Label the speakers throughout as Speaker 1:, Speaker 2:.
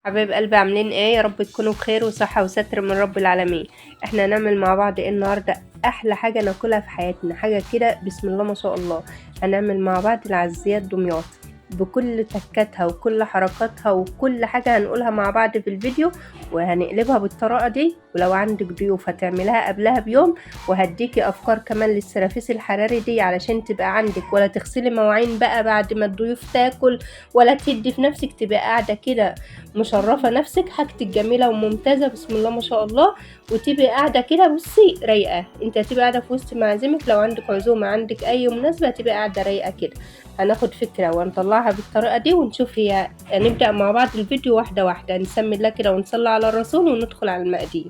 Speaker 1: حبايب قلبي، عاملين ايه؟ يا رب تكونوا بخير وصحة وستر من رب العالمين. احنا هنعمل مع بعض ايه النهاردة؟ احلى حاجة ناكلها في حياتنا، حاجة كده بسم الله ما شاء الله. هنعمل مع بعض العزيات دمياط بكل تكاتها وكل حركاتها وكل حاجة هنقولها مع بعض في الفيديو، وهنقلبها بالطريقة دي. ولو عندك ضيوف هتعملها قبلها بيوم، وهديكي افكار كمان للسرافيس الحراري دي علشان تبقى عندك، ولا تغسلي مواعين بقى بعد ما الضيوف تاكل، ولا تدي في نفسك، تبقى قاعدة كده مشرفة نفسك، حاجتك جميلة وممتازة بسم الله ما شاء الله، وتبقى قاعدة كده بصي رايقة. انت هتبقى قاعدة في وسط معازيمك، لو عندك عزومة، عندك اي مناسبة، هتبقى قاعدة رايقة كده. هناخد فكرة ونطلعها بالطريقة دي ونشوف هي. نبدأ مع بعض الفيديو واحدة واحدة، نسمي الله كده ونصلي على الرسول وندخل على المقادير.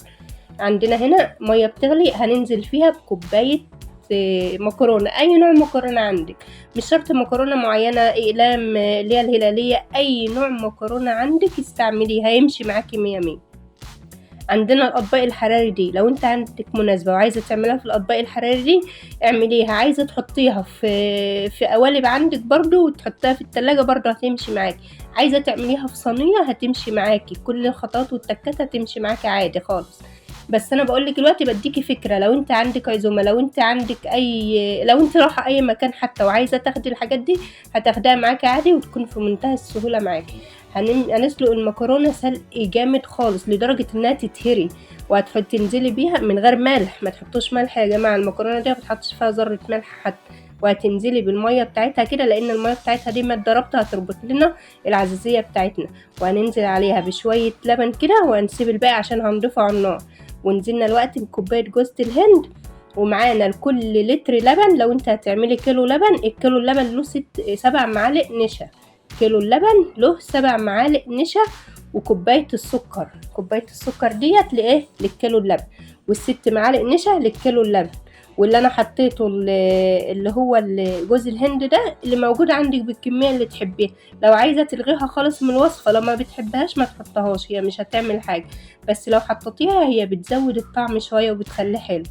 Speaker 1: عندنا هنا مية بتغلي، هننزل فيها بكوباية مكرونة، اي نوع مكرونة عندك، مش شرط مكرونة معينة، اقلام اللي هي الهلالية، اي نوع مكرونة عندك استعمليها هيمشي معاكي مية مية. عندنا الاطباق الحراري دي، لو انت عندك مناسبة وعايزة تعملها في الاطباق الحراري دي اعمليها، عايزة تحطيها في قوالب عندك برضو وتحطيها في التلاجة برضو هتمشي معاكي، عايزة تعمليها في صينية هتمشي معاكي، كل الخطوات والتكات هتمشي معاكي عادي خالص. بس انا بقولك دلوقتي بديكي فكره، لو انت عندك عزومه، لو انت عندك لو انت رايحه اي مكان حتى وعايزه تاخدي الحاجات دي هتاخديها معاكي عادي وتكون في منتهى السهوله معاكي. هنسلق المكرونه سلق جامد خالص لدرجه انها تتهري، وهتحطي تنزلي بيها من غير ملح، ما تحطوش ملح يا جماعه، المكرونه دي ما بتحطش فيها ذره ملح حتى. وهتنزلي بالميه بتاعتها كده، لان الميه بتاعتها دي ماده رابطه هتربط لنا العزيزيه بتاعتنا. وهننزل عليها بشويه لبن كده، وهنسيب الباقي عشان هنضيفه على النار. ونزلنا الوقت بكوبايه جوز الهند، ومعانا لكل لتر لبن، لو انت هتعملي كيلو لبن، الكيلو اللبن له 7 معالق نشا، كيلو اللبن له 7 معالق نشا. وكوبايه السكر، كوبايه السكر ديت لايه؟ للكيلو اللبن، والست معالق نشا للكيلو اللبن. واللي انا حطيته اللي هو جوز الهند ده اللي موجود عندك بالكميه اللي تحبيها، لو عايزه تلغيها خالص من الوصفه، لو ما بتحبهاش ما تحطهاش، هي مش هتعمل حاجه، بس لو حطيتيها هي بتزود الطعم شويه وبتخليه حلو.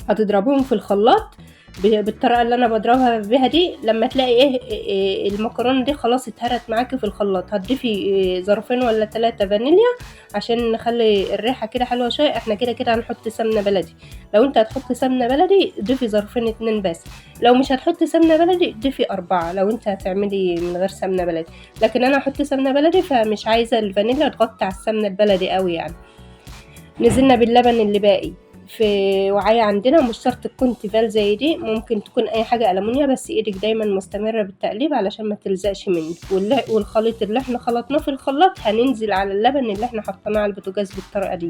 Speaker 1: هتضربوهم في الخلاط بالطريقه اللي انا بضربها بيها دي. لما تلاقي إيه المكرونه دي خلاص اتهرت معاكي في الخلاط، هتضيفي ظرفين ولا 3 فانيليا عشان نخلي الريحه كده حلوه شويه. احنا كده كده هنحط سمنه بلدي، لو انت هتحط سمنه بلدي ضيفي ظرفين 2 بس، لو مش هتحطي سمنه بلدي ضيفي 4 لو انت هتعملي من غير سمنه بلدي. لكن انا هحط سمنه بلدي فمش عايزه الفانيليا تغطي على السمنه البلدي قوي يعني. نزلنا باللبن اللي باقي في وعاء عندنا، مش شرط تكون تيفال زي دي، ممكن تكون اي حاجه ألمونيا، بس ايدك دايما مستمره بالتقليب علشان ما تلزقش منك. والخليط اللي احنا خلطناه في الخلاط هننزل على اللبن اللي احنا حطيناه على البوتاجاز بالطريقه دي.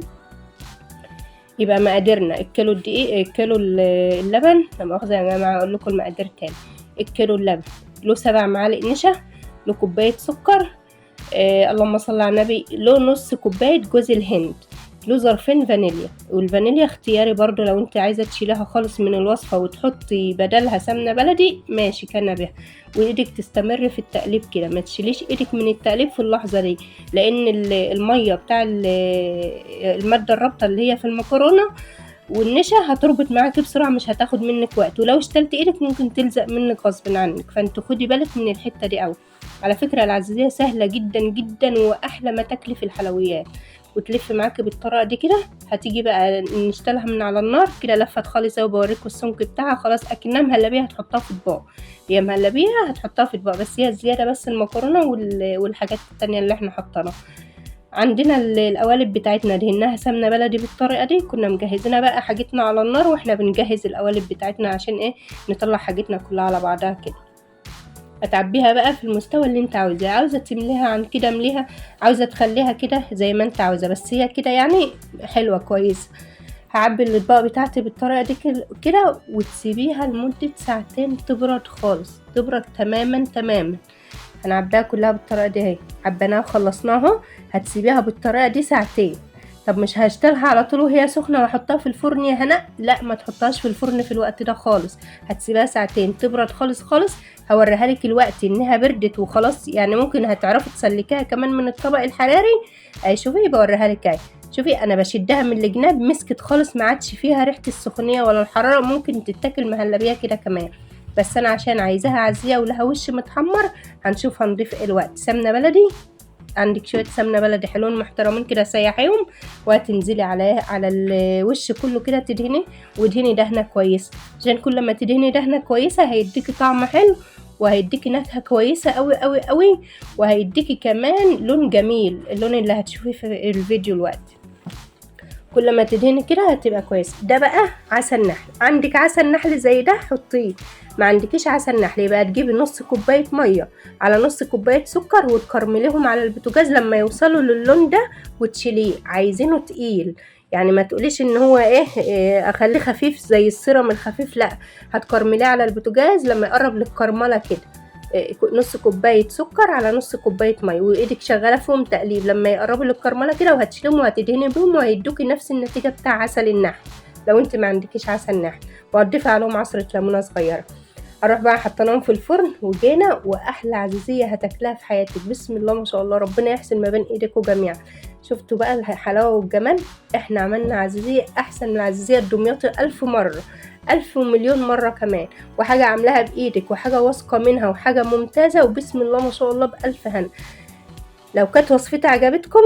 Speaker 1: يبقى مقاديرنا الكيلو الدقيق، الكيلو اللبن، لا مؤاخذه يا جماعه اقول لكم المقادير تاني. الكيلو اللبن له 7 معالق نشا، له كوبايه سكر، اللهم صل على النبي، له نص كوبايه جوز الهند، له ظرفين فانيليا. والفانيليا اختياري برضو، لو انت عايزه تشيلها خالص من الوصفه وتحطي بدلها سمنه بلدي ماشي كان بها. وايدك تستمر في التقليب كده، ما تشيليش ايدك من التقليب في اللحظه دي، لان الميه بتاع الماده الرابطه اللي هي في المكرونه والنشا هتربط معاكي بسرعه، مش هتاخد منك وقت، ولو اشتلت ايدك ممكن تلزق منك غصب عنك، فانت خدي بالك من الحته دي قوي. على فكره العزيزيه سهله جدا جدا، واحلى ما تاكلي في الحلويات. وتلف معاكي بالطريقه دي كده، هتيجي بقى نشتلها من على النار كده لفه خالص وبوريكم السمك بتاعها، خلاص اكنها مهلبيه هتحطها في اطباق، هي مهلبيه هتحطها في اطباق، بس هي الزياده بس المكرونه والحاجات التانية اللي احنا حطيناها. عندنا القوالب بتاعتنا دهناها سمنه بلدي بالطريقه دي، كنا مجهزينها بقى حاجتنا على النار واحنا بنجهز القوالب بتاعتنا عشان ايه؟ نطلع حاجتنا كلها على بعضها كده. هتعبيها بقى في المستوى اللي انت عاوزاه، عاوزه تمليها عن كده امليها، عاوزه تخليها كده زي ما انت عاوزه، بس هي كده يعني حلوه كويس. هعبي الاطباق بتاعتي بالطريقه دي كده وتسيبيها لمده ساعتين تبرد خالص، تبرد تماما تماما. هنعبيها كلها بالطريقه دي اهي، عبيناها وخلصناها. هتسيبيها بالطريقه دي ساعتين. طب مش هشتغلها على طول وهي سخنه واحطها في الفرن يا هنا؟ لا، ما تحطهاش في الفرن في الوقت ده خالص، هتسيبها ساعتين تبرد خالص خالص. هوريها لك الوقت انها بردت وخلاص، يعني ممكن هتعرفي تسلكيها كمان من الطبق الحراري. اهي شوفي بوريها لك اهي، شوفي انا بشدها من الجناب مسكت خالص، ما عادش فيها ريحه السخونيه ولا الحراره، ممكن تتاكل مهلبيه كده كمان. بس انا عشان عايزاها عزيه ولها وش متحمر، هنشوف هنضيف ايه الوقت. سمنه بلدي عندك شويه سمنه بلدي حلوين محترمين كده سيحيهم، وهتنزلي على الوش كله كده تدهني، وادهني دهنه كويسه، عشان كل ما تدهني دهنه كويسه هيديكي طعم حلو، وهيديكي نكهه كويسه قوي قوي قوي، وهيديكي كمان لون جميل، اللون اللي هتشوفيه في الفيديو دلوقتي. كل ما تدهني كده هتبقى كويسه. ده بقى عسل نحل، عندك عسل نحل زي ده حطيه، ما عندكيش عسل نحل يبقى تجيبي نص كوبايه ميه على نص كوبايه سكر، وتكرمليهم على البوتاجاز لما يوصلوا للون ده وتشيليه. عايزينه تقيل، يعني ما تقوليش ان هو اخليه خفيف زي السيرم الخفيف، لا، هتكرمليه على البوتاجاز لما يقرب للكرمله كده، نص كوبايه سكر على نص كوبايه ميه، وايدك شغاله فيهم تقليب لما يقربوا للكرمله كده، وهتشيلهم وهتدهني بيهم، وهيدوكي نفس النتيجه بتاع عسل النحل لو انت ما عندكيش عسل نحل. وهتضيفي عليهم عصره ليمونه صغيره. اروح بقى حطيناهم في الفرن وجينا، واحلى عزيزيه هتاكلها في حياتك. بسم الله ما شاء الله، ربنا يحسن ما بين ايديكم جميعا. شفتوا بقى الحلاوه والجمال؟ احنا عملنا عزيزيه احسن من العزيزيه الدمياطي 1000 مره، 1000 ومليون مرة كمان، وحاجة عاملاها بإيدك، وحاجة واثقة منها، وحاجة ممتازة، وبسم الله ما شاء الله بألف هنا. لو كانت وصفتي عجبتكم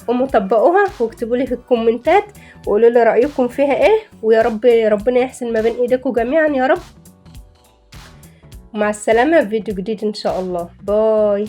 Speaker 1: قوموا طبقوها، واكتبوا لي في الكومنتات وقولوا لي رأيكم فيها ايه، ويا رب ربنا يحسن ما بين ايديكم جميعا يا رب. مع السلامة في فيديو جديد ان شاء الله. باي.